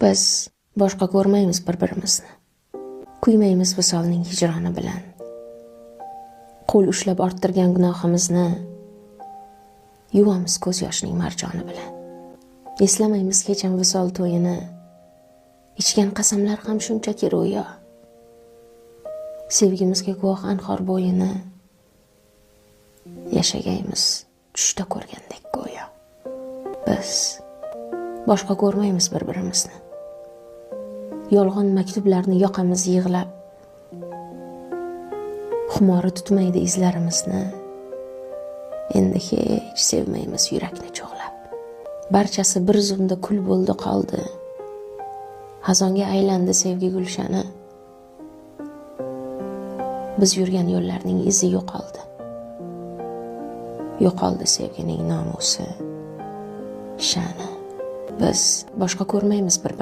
Biz boshqa ko'rmaymiz bir-birimizni. Kuymaymiz visolning hijroni bilan. Qo'l ushlab orttirgan gunohimizni yuvamiz ko'z yoshning marjoni bilan. Eslamaymiz hech ham visol to'yini. Ichgan qasamlar ham shunchaki ro'yo. Sevgimizga guvoh anhor bo'yini. Yashagaymiz tushda ko'rgandek go'yo. Biz boshqa ko'rmaymiz bir-birimizni. Yolg'on maktublarni yoqamiz yig'lab. Xumori tutmaydi izlarimizni. Endi hech sevmaymiz yurakni cho'g'lab. Barchasi bir zumda kul bo'ldi qoldi. Xazonga aylandi sevgi gulshani. Biz yurgan yo'llarning izi yo'qoldi. Yo'qoldi sevgining nomusi, sha'ni. Biz boshqa ko'rmaymiz bir-birimizni.